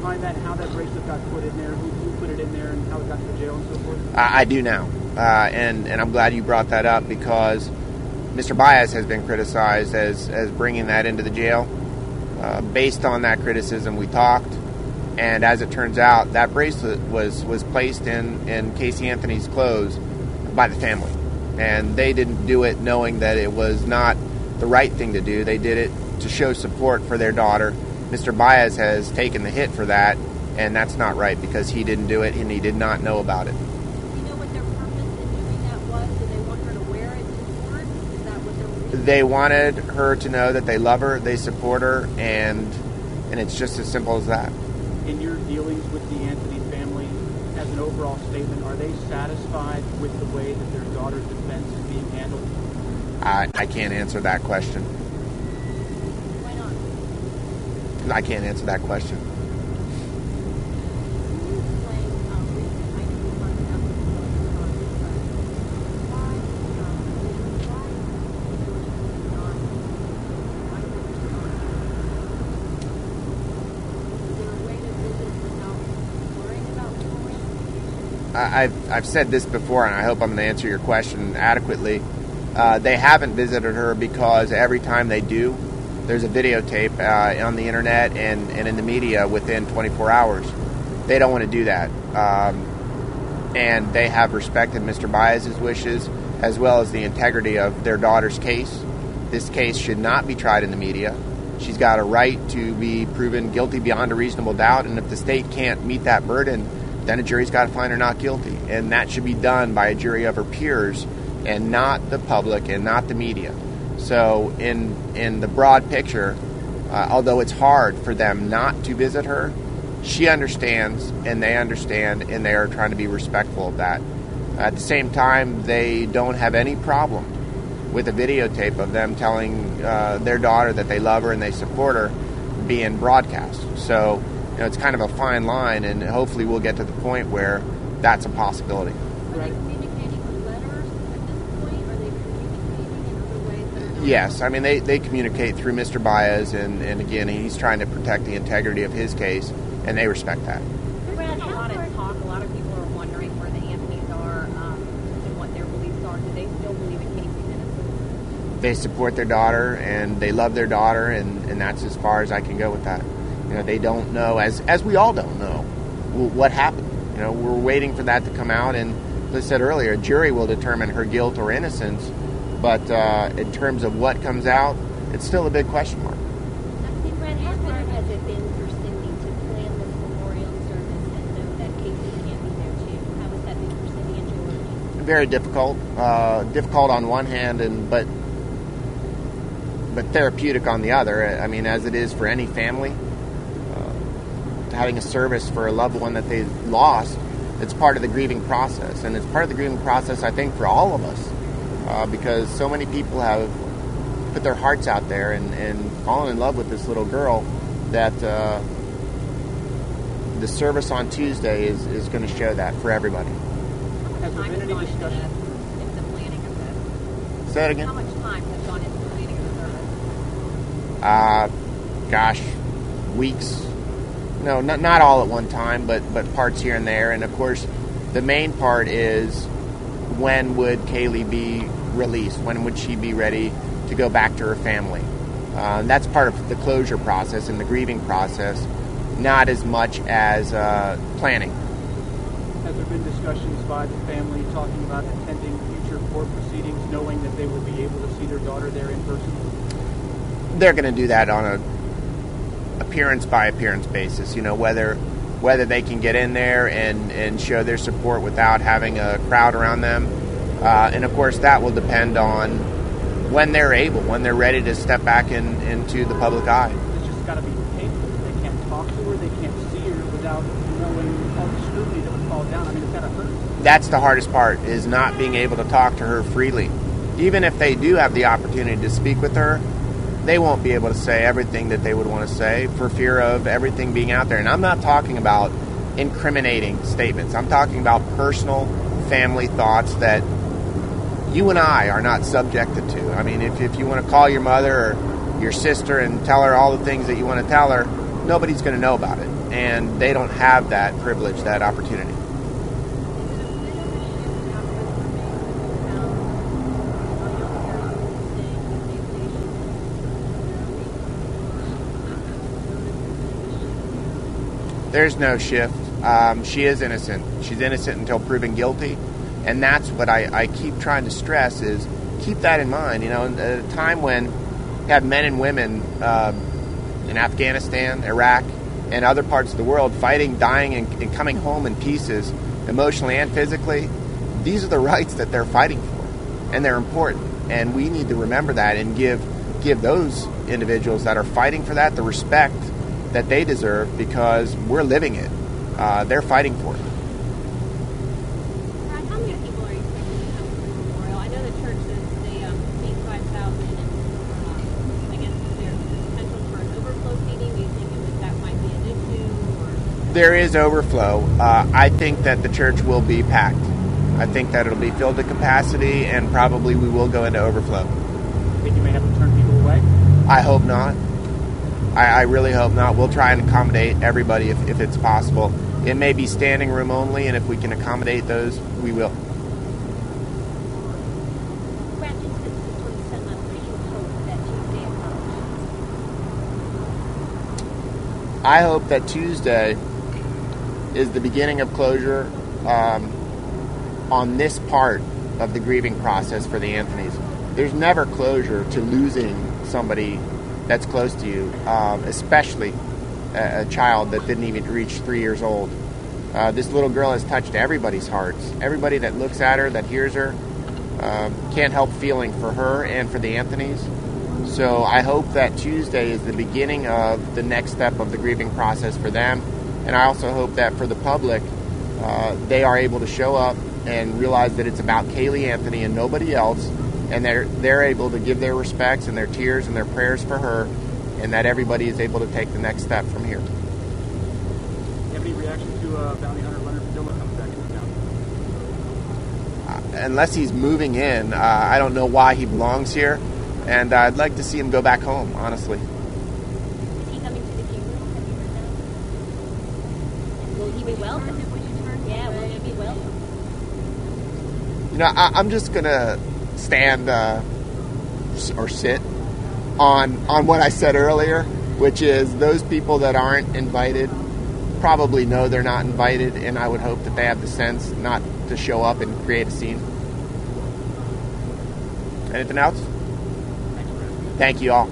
behind that, how that bracelet got put in there, who put it in there, and how it got to the jail and so forth? I do now, and I'm glad you brought that up, because Mr. Baez has been criticized as bringing that into the jail. Based on that criticism, we talked, and as it turns out, that bracelet was placed in Casey Anthony's clothes by the family, and they didn't do it knowing that it was not the right thing to do. They did it to show support for their daughter. Mr. Baez has taken the hit for that, and that's not right, because he didn't do it and he did not know about it. Do you know what their purpose in doing that was? Did they want her to wear it to court? Is that what they're doing? They wanted her to know that they love her, they support her, and it's just as simple as that. In your dealings with the Anthony family, as an overall statement, are they satisfied with the way that their daughter's defense is being handled? I can't answer that question. Why not? I can't answer that question. Can you explain, recent, I know you brought it up with the why is there a way to visit without worrying about foreign? I've said this before, and I hope I'm going to answer your question adequately. They haven't visited her because every time they do, there's a videotape on the internet and in the media within 24 hours. They don't want to do that. And they have respected Mr. Baez's wishes as well as the integrity of their daughter's case. This case should not be tried in the media. She's got a right to be proven guilty beyond a reasonable doubt, and if the state can't meet that burden, then a jury's got to find her not guilty. And that should be done by a jury of her peers and not the public and not the media. So in the broad picture, although it's hard for them not to visit her, she understands and they understand, and they are trying to be respectful of that. At the same time, they don't have any problem with a videotape of them telling their daughter that they love her and they support her being broadcast. So it's kind of a fine line, and hopefully we'll get to the point where that's a possibility. Are they communicating with letters at this point? Are they communicating in other ways that are not? Yes, I mean, they communicate through Mr. Baez, and again, he's trying to protect the integrity of his case, and they respect that. There's been a lot of talk. A lot of people are wondering where the Anthonys are and what their beliefs are. Do they still believe in Casey's innocence? They support their daughter, and they love their daughter, and that's as far as I can go with that. They don't know, as we all don't know, what happened. We're waiting for that to come out, and as I said earlier, a jury will determine her guilt or innocence, but in terms of what comes out, it's still a big question mark. Brad, how hard has it been for Cindy to plan this memorial service and know that Caylee can't be there too? How has that been for Cindy and George? Very difficult. Difficult on one hand, but therapeutic on the other. I mean, as it is for any family. Having a service for a loved one that they lost, it's part of the grieving process. And it's part of the grieving process, I think, for all of us. Because so many people have put their hearts out there and fallen in love with this little girl that the service on Tuesday is going to show that for everybody. Has there been any discussion? Into the planning of this? Say it again? How much time has gone into the planning of the service? Weeks. No, not all at one time, but parts here and there. And of course, the main part is, when would Caylee be released? When would she be ready to go back to her family? That's part of the closure process and the grieving process, not as much as planning. Has there been discussions by the family talking about attending future court proceedings, knowing that they will be able to see their daughter there in person? They're going to do that on a appearance by appearance basis, whether they can get in there and show their support without having a crowd around them. And of course, that will depend on when they're able, when they're ready to step back into the public eye. It's just got to be painful. They can't talk to her, they can't see her without knowing all the scrutiny that would fall down. I mean, it's got to hurt. That's the hardest part, is not being able to talk to her freely. Even if they do have the opportunity to speak with her, they won't be able to say everything that they would want to say for fear of everything being out there. And I'm not talking about incriminating statements. I'm talking about personal family thoughts that you and I are not subjected to. I mean, if you want to call your mother or your sister and tell her all the things that you want to tell her, nobody's going to know about it, and they don't have that privilege, that opportunity. There's no shift. She is innocent. She's innocent until proven guilty. And that's what I keep trying to stress is keep that in mind. You know, at a time when you have men and women in Afghanistan, Iraq, and other parts of the world fighting, dying, and coming home in pieces, emotionally and physically, these are the rights that they're fighting for. And they're important. And we need to remember that and give those individuals that are fighting for that the respect that they deserve, because we're living it. They're fighting for it. Brad, how many people are you expecting to come to the memorial? I know the church says they seat 5,000, and I guess is there potential for an overflow seating? Do you think that might be an issue? Or? There is overflow. I think that the church will be packed. I think that it'll be filled to capacity, and probably we will go into overflow. Think you may have to turn people away? I hope not. I really hope not. We'll try and accommodate everybody if it's possible. It may be standing room only, and if we can accommodate those, we will. Brad, just to sort of sum up, what do you hope that Tuesday accomplishes? I hope that Tuesday is the beginning of closure on this part of the grieving process for the Anthonys. There's never closure to losing somebody that's close to you, especially a child that didn't even reach 3 years old. This little girl has touched everybody's hearts. Everybody that looks at her, that hears her, can't help feeling for her and for the Anthonys. So I hope that Tuesday is the beginning of the next step of the grieving process for them. And I also hope that for the public, they are able to show up and realize that it's about Caylee Anthony and nobody else, and they're able to give their respects and their tears and their prayers for her, and that everybody is able to take the next step from here. Do you have any reaction to bounty hunter Leonard Padilla coming back into town? Unless he's moving in, I don't know why he belongs here, and I'd like to see him go back home, honestly. Is he coming to the funeral? Have you heard that? Will he be welcome? Yeah, will he be welcome? You know, I'm just going to stand or sit on what I said earlier, which is those people that aren't invited probably know they're not invited, and I would hope that they have the sense not to show up and create a scene. Anything else? Thank you all.